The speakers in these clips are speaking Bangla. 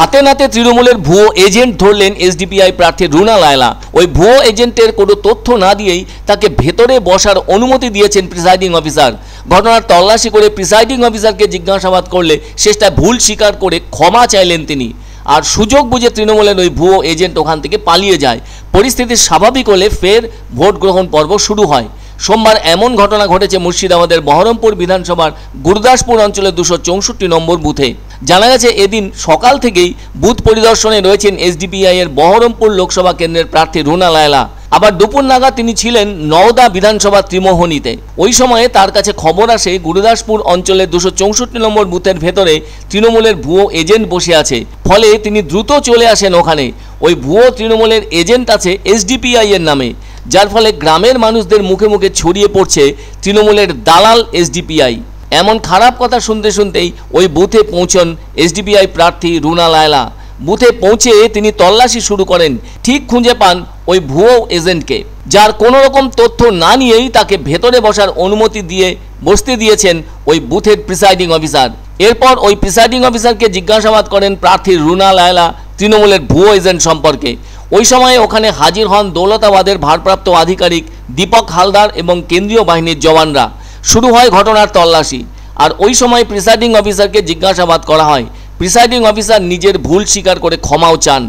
হাতে নাতে তৃণমূলের ভুয়ো এজেন্ট ধরলেন এসডিপিআই প্রার্থী রুনা লায়লা। ওই ভুয়ো এজেন্টের কোনো তথ্য না দিয়েই তাকে ভেতরে বসার অনুমতি দিয়েছেন প্রিসাইডিং অফিসার। ঘটনার তল্লাশি করে প্রিসাইডিং অফিসারকে জিজ্ঞাসাবাদ করলে শেষটা ভুল স্বীকার করে ক্ষমা চাইলেন তিনি। আর সুযোগ বুঝে তৃণমূলের ওই ভুয়ো এজেন্ট ওখান থেকে পালিয়ে যায়। পরিস্থিতি স্বাভাবিক হলে ফের ভোট গ্রহণ পর্ব শুরু হয়। সোমবার এমন ঘটনা ঘটেছে মুর্শিদাবাদের বহরমপুর বিধানসভার গুরুদাসপুর অঞ্চলের 264 নম্বর বুথে। জানা গেছে এদিন সকাল থেকেই বুথ পরিদর্শনে রয়েছেন এসডিপিআই এর বহরমপুর লোকসভা কেন্দ্রের প্রার্থী রুনা লায়লা। আবার দুপুর নাগাদ তিনি ছিলেন নওদা বিধানসভা ত্রিমোহনীতে। ওই সময়ে তার কাছে খবর আসে গুরুদাসপুর অঞ্চলের 264 নম্বর বুথের ভেতরে তৃণমূলের ভুয়ো এজেন্ট বসে আছে। ফলে তিনি দ্রুত চলে আসেন ওখানে। ওই ভুয়ো তৃণমূলের এজেন্ট আছে এসডিপিআই এর নামে, যার ফলে গ্রামের মানুষদের মুখে মুখে ছড়িয়ে পড়ছে তৃণমূলের দালাল এসডিপিআই। এমন খারাপ কথা শুনতে শুনতেই ওই বুথে পৌঁছন এসডিপিআই প্রার্থী রুনা লায়লা। বুথে পৌঁছে তিনি তল্লাশি শুরু করেন। ঠিক খুঁজে পান ওই ভুয়ো এজেন্টকে, যার কোনো রকম তথ্য না নিয়েই তাকে ভেতরে বসার অনুমতি দিয়ে বসতে দিয়েছেন ওই বুথের প্রিসাইডিং অফিসার। এরপর ওই প্রিসাইডিং অফিসারকে জিজ্ঞাসাবাদ করেন প্রার্থী রুনা লায়লা তৃণমূলের ভুয়ো এজেন্ট সম্পর্কে। ওই সময়ে ওখানে হাজির হন দৌলতাবাদের ভারপ্রাপ্ত আধিকারিক দীপক হালদার এবং কেন্দ্রীয় বাহিনীর জওয়ানরা। শুরু হয় ঘটনার তল্লাশি। আর ওই সময় প্রিসাইডিং অফিসারকে জিজ্ঞাসাবাদ করা হয়। প্রিসাইডিং অফিসার নিজের ভুল স্বীকার করে ক্ষমাও চান।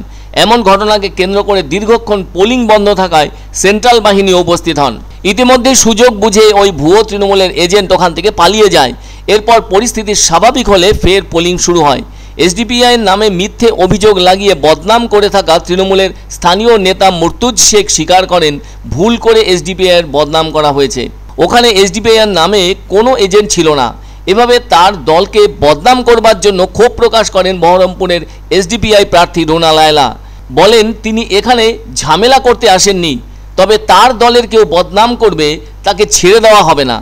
এমন ঘটনাকে কেন্দ্র করে দীর্ঘক্ষণ পোলিং বন্ধ থাকায় সেন্ট্রাল বাহিনী উপস্থিত হন। ইতিমধ্যে সুযোগ বুঝে ওই ভুয়ো তৃণমূলের এজেন্ট ওখান থেকে পালিয়ে যায়। এরপর পরিস্থিতি স্বাভাবিক হলে ফের পোলিং শুরু হয়। এসডিপিআই এর নামে মিথ্যে অভিযোগ লাগিয়ে বদনাম করে থাকা তৃণমূলের স্থানীয় নেতা মুর্তুজ শেখ স্বীকার করেন ভুল করে এসডিপিআই এর বদনাম করা হয়েছে। ওখানে এসডিপিআই এর নামে কোনো এজেন্ট ছিল না। এভাবে তার দলকে বদনাম করবার জন্য ক্ষোভ প্রকাশ করেন বহরমপুরের এসডিপিআই প্রার্থী রুনা লায়লা। বলেন তিনি এখানে ঝামেলা করতে আসেননি, তবে তার দলের কেউ বদনাম করবে তাকে ছেড়ে দেওয়া হবে না।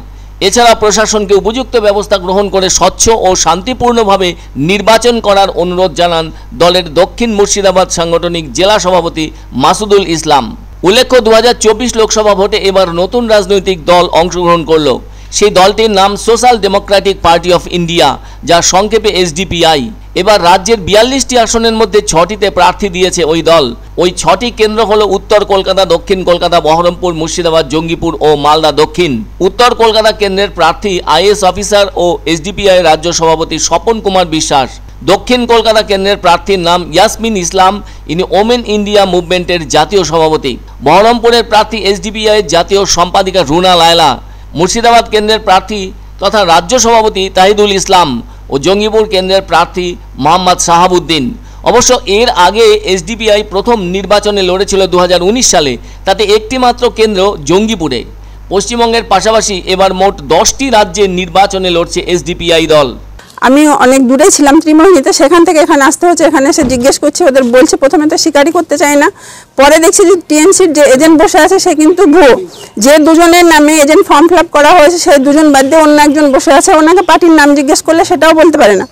এছাড়া প্রশাসনকে উপযুক্ত ব্যবস্থা গ্রহণ করে স্বচ্ছ ও শান্তিপূর্ণভাবে নির্বাচন করার অনুরোধ জানান দলের দক্ষিণ মুর্শিদাবাদ সাংগঠনিক জেলা সভাপতি মাসুদুল ইসলাম। উল্লেখ্য 2024 লোকসভা ভোটে এবার নতুন রাজনৈতিক দল অংশগ্রহণ করল। সেই দলটির নাম social Democratic party of India, যা সংক্ষেপে এসডিপিআই। এবার রাজ্যের 42টি আসনের মধ্যে 6টিতে প্রার্থী দিয়েছে ওই দল। ওই 6টি কেন্দ্র হলো উত্তর কলকাতা, দক্ষিণ কলকাতা, বহরমপুর, মুর্শিদাবাদ, জঙ্গিপুর ও মালদা দক্ষিণ। উত্তর কলকাতা কেন্দ্রের প্রার্থী আইএএস অফিসার ও এসডিপিআই রাজ্য সভাপতি স্বপন কুমার বিশ্বাস। দক্ষিণ কলকাতা কেন্দ্রের প্রার্থীর নাম ইয়াসমিন ইসলাম, ইনি ওমেন ইন্ডিয়া মুভমেন্টের জাতীয় সভাপতি। বহরমপুরের প্রার্থী এসডিপিআই জাতীয় সম্পাদিকা রুনা লায়লা। মুর্শিদাবাদ কেন্দ্রের প্রার্থী তথা রাজ্য সভাপতি তাহিদুল ইসলাম ও জঙ্গিপুর কেন্দ্রের প্রার্থী মোহাম্মদ শাহাবুদ্দিন। অবশ্য এর আগে এসডিপিআই প্রথম নির্বাচনে লড়েছিল 2019 সালে, তাতে একটি মাত্র কেন্দ্র জঙ্গিপুরে। পশ্চিমবঙ্গের পাশাপাশি এবার মোট 10টি রাজ্যের নির্বাচনে লড়ছে এসডিপিআই দল। আমি অনেক দূরে ছিলাম ত্রিমোহনীতে, সেখান থেকে এখানে আসতে হচ্ছে। এখানে এসে জিজ্ঞেস করছি, ওদের বলছে প্রথমে তো স্বীকারই করতে চায় না। পরে দেখছি যে টিএমসির যে এজেন্ট বসে আছে সে কিন্তু ভুয়ো। যে দুজনের নামে এজেন্ট ফর্ম ফিল আপ করা হয়েছে সেই দুজন বাদ দিয়ে অন্য একজন বসে আছে, ওনাকে পার্টির নাম জিজ্ঞেস করলে সেটাও বলতে পারে না।